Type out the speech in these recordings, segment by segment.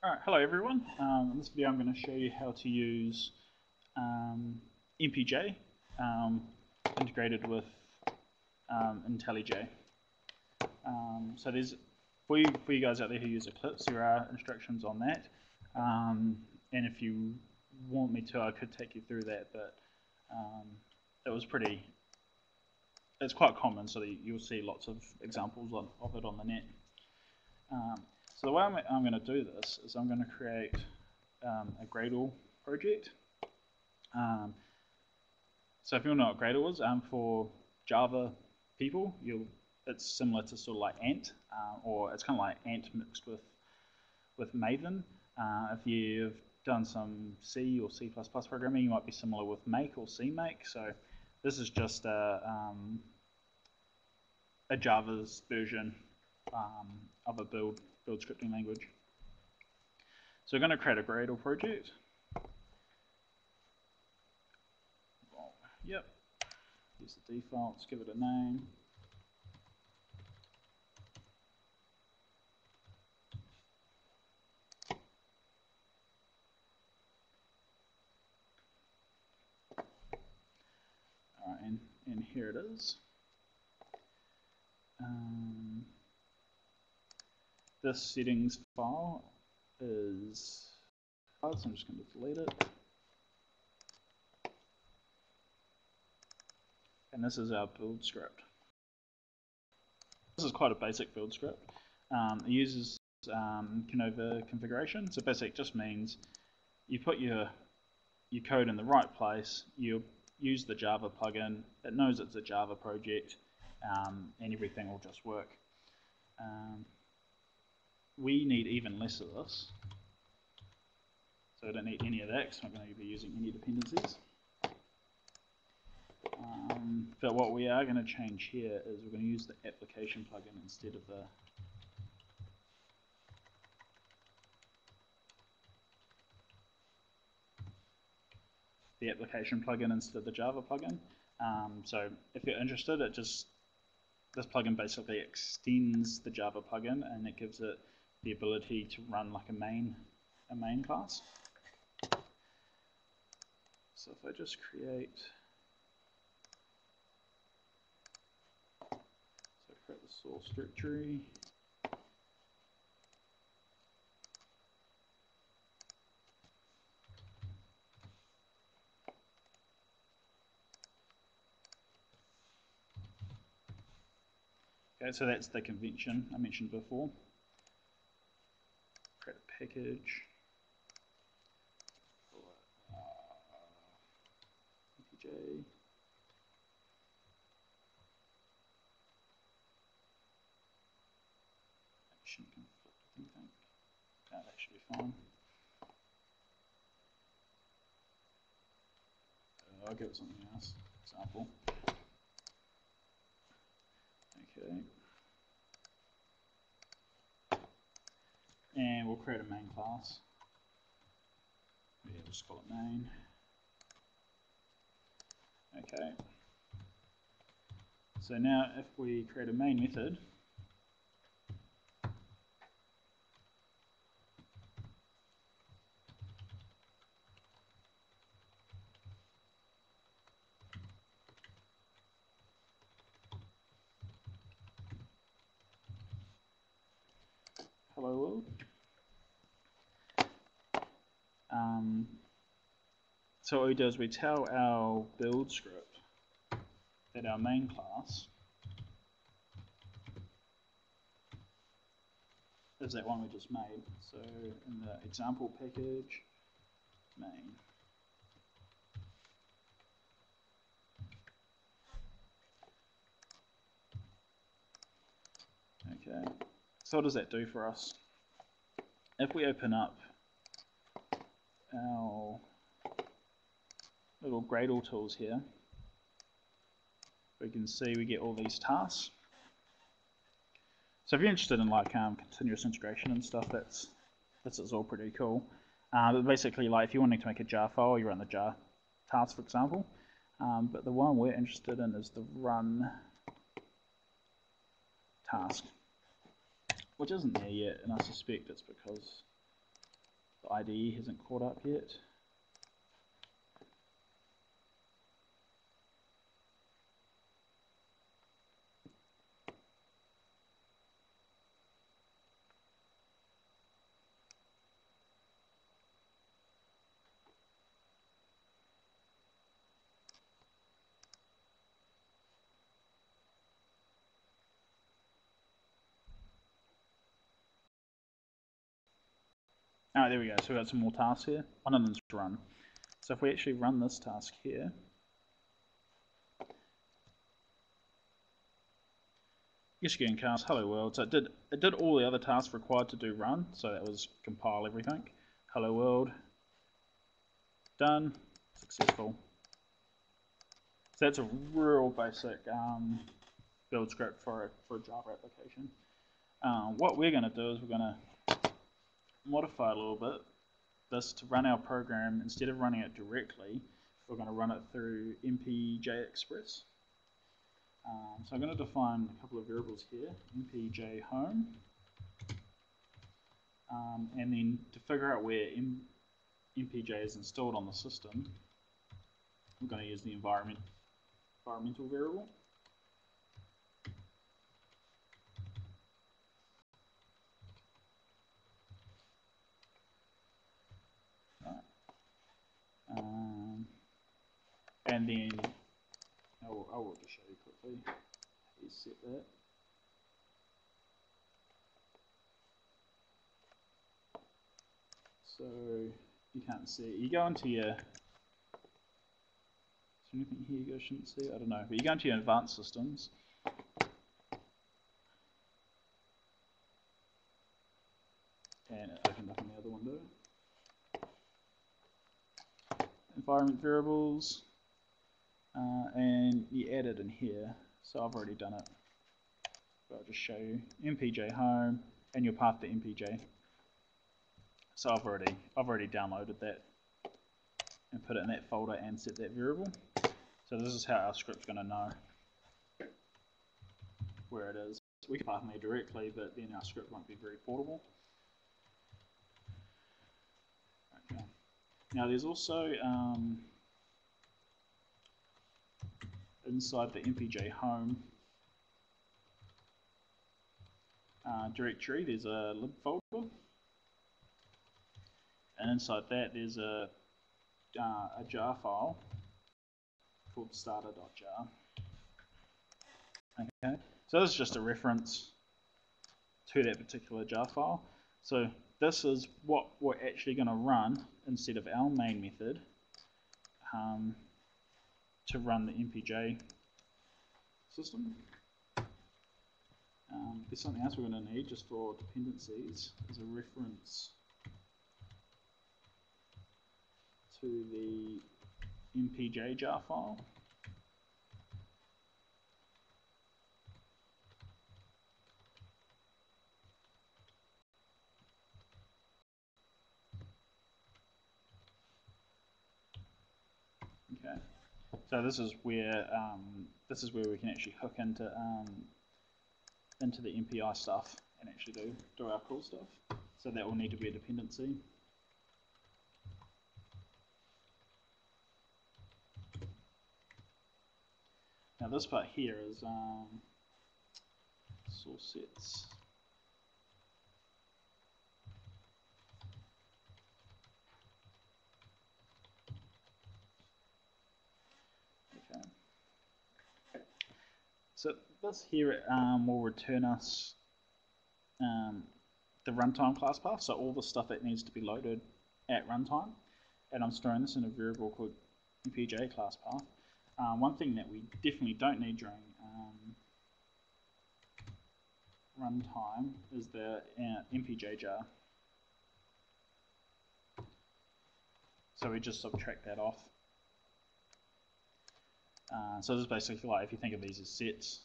Alright, hello everyone. In this video I'm going to show you how to use MPJ integrated with IntelliJ. So there's, for you guys out there who use Eclipse, there are instructions on that. And if you want me to, I could take you through that, but it's quite common, so that you'll see lots of examples of it on the net. So the way I'm going to do this is I'm going to create a Gradle project. So if you don't know what Gradle is, for Java people, it's similar to sort of like Ant, or it's kind of like Ant mixed with Maven. If you've done some C or C++ programming, you might be similar with Make or CMake. So this is just a Java's version of a build scripting language. So we're going to create a Gradle project. Yep. Use the defaults, give it a name. Alright, and here it is. This settings file is hard, so I'm just going to delete it. And this is our build script. This is quite a basic build script. It uses Canova configuration. So basically it just means you put your code in the right place, you use the Java plugin, it knows it's a Java project, and everything will just work. We need even less of this. So I don't need any of that because I'm not going to be using any dependencies. But what we are going to change here is we're going to use the application plugin instead of the application plugin instead of the Java plugin. So if you're interested, this plugin basically extends the Java plugin and it gives it the ability to run like a main class. So if I just create the source directory. Okay, so that's the convention I mentioned before. Create a package. MPJ. Shouldn't conflict with anything. No, that should be fine. I'll give it something else. Example. Okay. And we'll create a main class. Yeah, we'll just call it main. Okay. So now if we create a main method, hello world. So what we do is we tell our build script that our main class is that one we just made. So in the example package, main. Okay, so what does that do for us? If we open up our little Gradle tools here, we can see we get all these tasks. So if you're interested in like continuous integration and stuff, this is all pretty cool. But basically, like if you're wanting to make a jar file, you run the jar task, for example. But the one we're interested in is the run task, which isn't there yet, and I suspect it's because The IDE hasn't caught up yet. Alright, there we go. So we've got some more tasks here. One of them's run. So if we actually run this task here, getting cast hello world. So it did all the other tasks required to do run. So that was compile everything. Hello world. Done. Successful. So that's a real basic build script for a Java application. What we're going to do is we're going to modify a little bit this to run our program. Instead of running it directly, we're going to run it through MPJExpress. So I'm going to define a couple of variables here, MPJ home, and then to figure out where MPJ is installed on the system, we're going to use the environmental variable. And then I will just show you quickly how you set that. So you can't see it. You go into your, is there anything here you guys shouldn't see? I don't know, but you go into your advanced systems. And it opened up in the other window. Environment variables, and you add it in here. So I've already done it. But I'll just show you MPJ home and your path to MPJ. So I've already downloaded that and put it in that folder and set that variable. So this is how our script's going to know where it is. We can path me directly, but then our script won't be very portable. Okay. Now there's also inside the MPJ home directory, there's a lib folder, and inside that there's a jar file called starter.jar. Okay, so this is just a reference to that particular jar file. So this is what we're actually going to run instead of our main method to run the MPJ system. There's something else we're going to need just for dependencies as a reference to the MPJ jar file. Okay, so this is where we can actually hook into the MPI stuff and actually do our cool stuff. So that will need to be a dependency. Now this part here is source sets. Okay. So this here will return us the runtime class path, so all the stuff that needs to be loaded at runtime, and I'm storing this in a variable called MPJ class path. One thing that we definitely don't need during runtime is the MPJ jar. So we just subtract that off. So this is basically like, if you think of these as sets,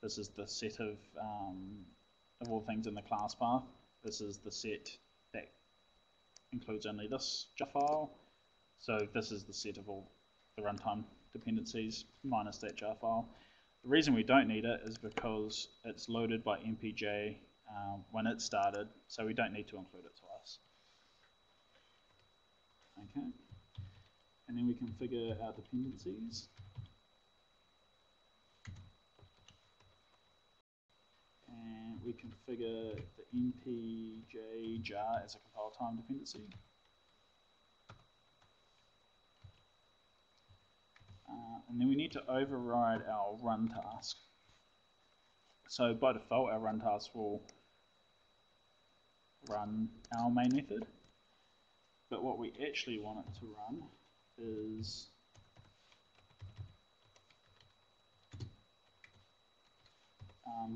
this is the set of all things in the class path. This is the set that includes only this jar file. So this is the set of all the runtime dependencies minus that jar file. The reason we don't need it is because it's loaded by MPJ when it started, so we don't need to include it twice. Okay, and then we configure our dependencies. And we configure the MPJ jar as a compile time dependency. And then we need to override our run task. So by default, our run task will run our main method. But what we actually want it to run is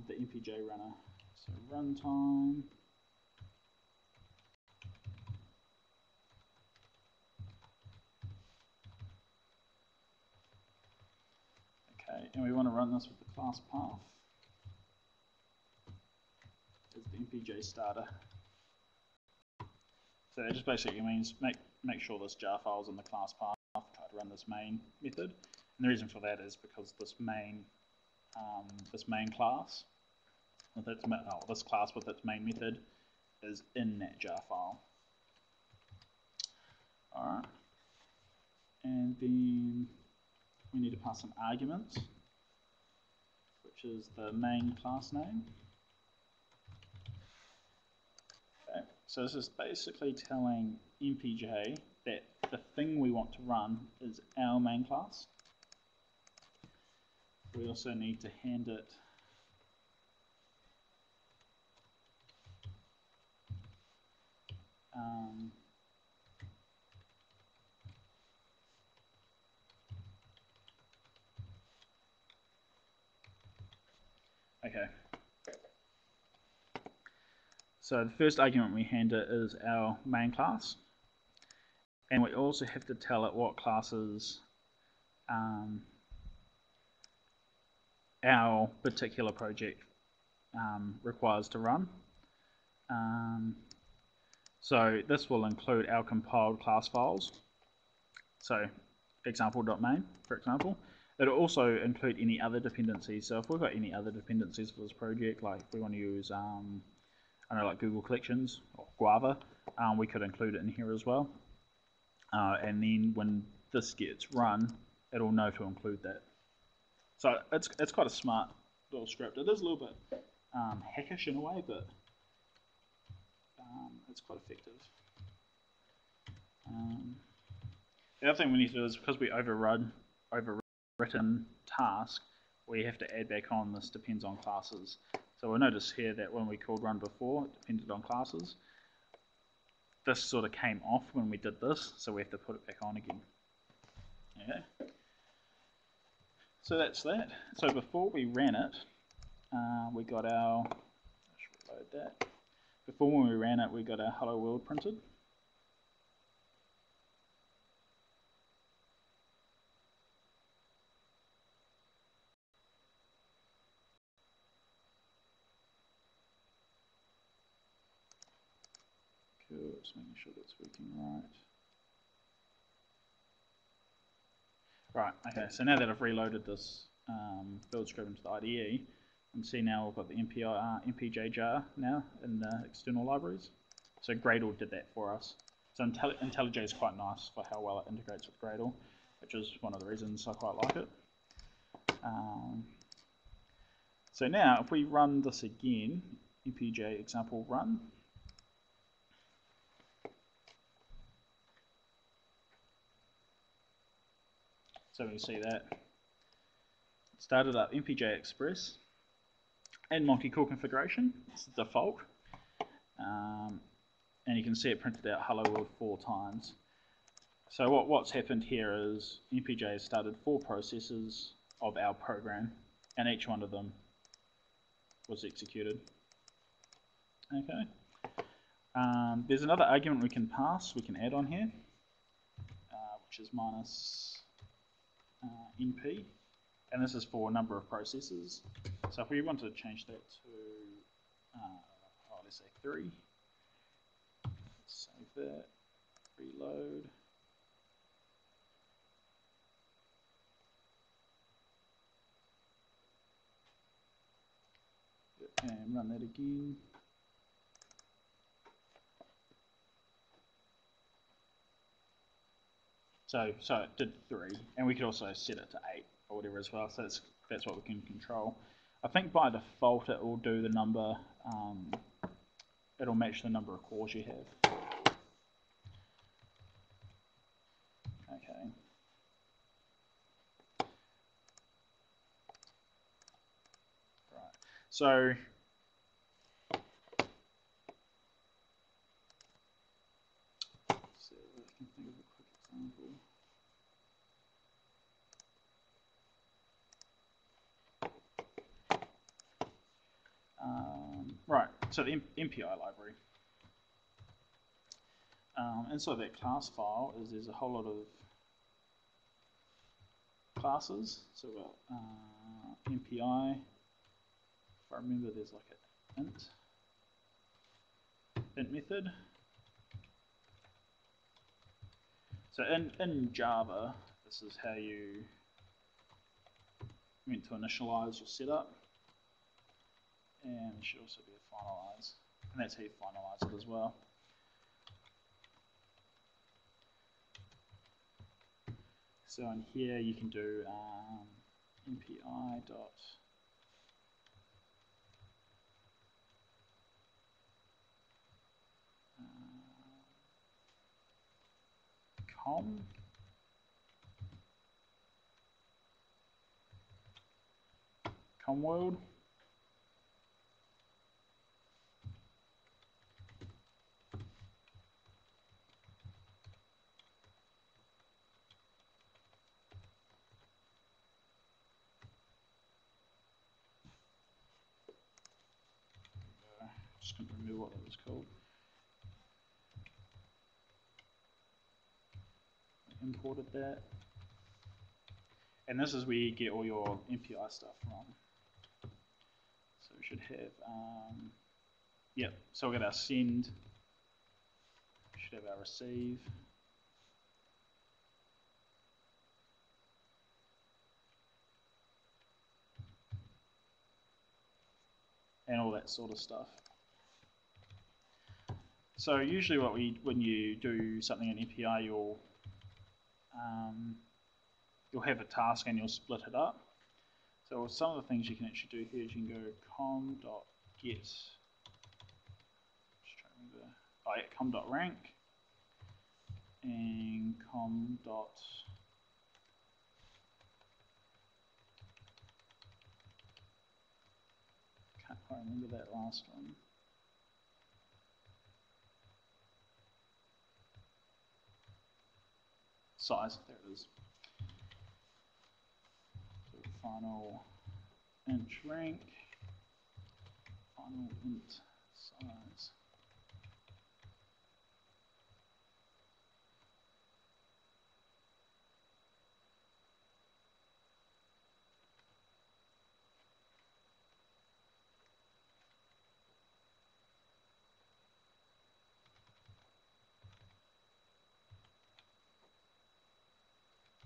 the MPJ runner. So runtime. Okay, and we want to run this with the class path as the MPJ starter. So that just basically means make sure this jar file is in the class path, try to run this main method. And the reason for that is because this main class with its this class with its main method is in that jar file. Alright. And then we need to pass some arguments, which is the main class name. Okay. So this is basically telling MPJ that the thing we want to run is our main class. We also need to hand it okay. So the first argument we hand it is our main class, and we also have to tell it what classes our particular project requires to run. So this will include our compiled class files. So example.main, for example. It'll also include any other dependencies. So if we've got any other dependencies for this project, like if we want to use, I don't know, like Google Collections or Guava, we could include it in here as well. And then when this gets run, it'll know to include that. So it's quite a smart little script. It is a little bit hackish in a way, but it's quite effective. The other thing we need to do is, because we overwritten task, we have to add back on this depends on classes. So we'll notice here that when we called run before, it depended on classes. This sort of came off when we did this, so we have to put it back on again. Okay. So that's that. So before we ran it, we got our, I should reload that. Before when we ran it, we got our hello world printed. Cool, just making sure that's working right. Right, okay, so now that I've reloaded this build script into the IDE, you can see now we've got the MPJ jar now in the external libraries. So Gradle did that for us. So IntelliJ is quite nice for how well it integrates with Gradle, which is one of the reasons I quite like it. So now if we run this again, MPJ example run, so we see that it started up MPJExpress and multi-core configuration. It's the default. And you can see it printed out hello world 4 times. So what's happened here is MPJ has started 4 processes of our program, and each one of them was executed. Okay. There's another argument we can pass, we can add on here, which is minus NP, and this is for a number of processes. So if we want to change that to, let's say 3, save that, reload. And run that again. So it did 3, and we could also set it to 8 or whatever as well. So that's what we can control. I think by default it will do the number. It'll match the number of cores you have. Okay. Right. So let's see if I can think of a quick example. Right, so the MPI library. Inside that class file there's a whole lot of classes. So we've got MPI. If I remember, there's like an int method. So in Java, this is how you meant to initialize your setup. And there should also be a finalize. And that's how you finalize it as well. So in here you can do MPI dot com world. Just going to remember what it was called. I imported that. And this is where you get all your MPI stuff from. So we should have, yep, so we've got our send, we should have our receive. And all that sort of stuff. So usually when you do something in MPI, you'll have a task and you'll split it up. So some of the things you can actually do here is you can go com.get, just trying to remember, com.rank and com., can't quite remember that last one. Size, there it is. So final int rank, final int size.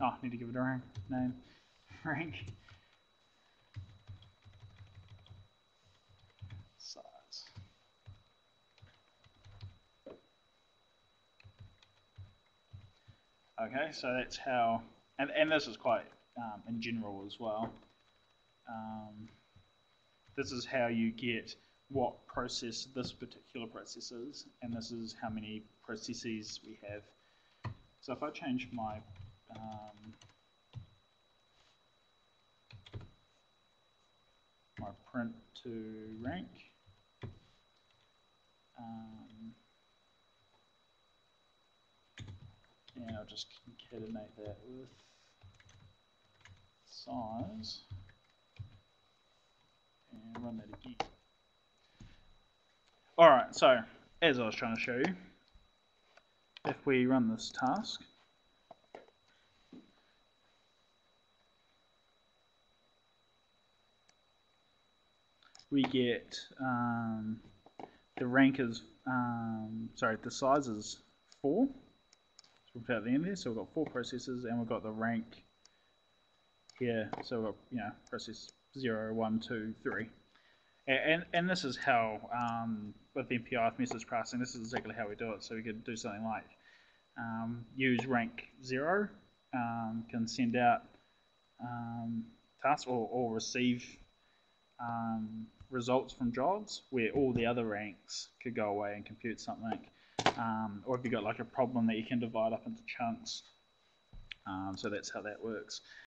Oh, I need to give it a rank name. Rank size. Okay, so that's how, and this is quite in general as well. This is how you get what process this particular process is, and this is how many processes we have. So if I change my my print to rank, and I'll just concatenate that with size and run that again. Alright, so as I was trying to show you, if we run this task, we get the rank is, sorry, the size is 4. So we'll put out the end there. So we've got 4 processes, and we've got the rank here. So we've got, you know, process 0, 1, 2, 3. And this is how, with the MPI message passing, this is exactly how we do it. So we could do something like use rank 0 can send out tasks or receive results from jobs where all the other ranks could go away and compute something. Or if you've got like a problem that you can divide up into chunks. So that's how that works.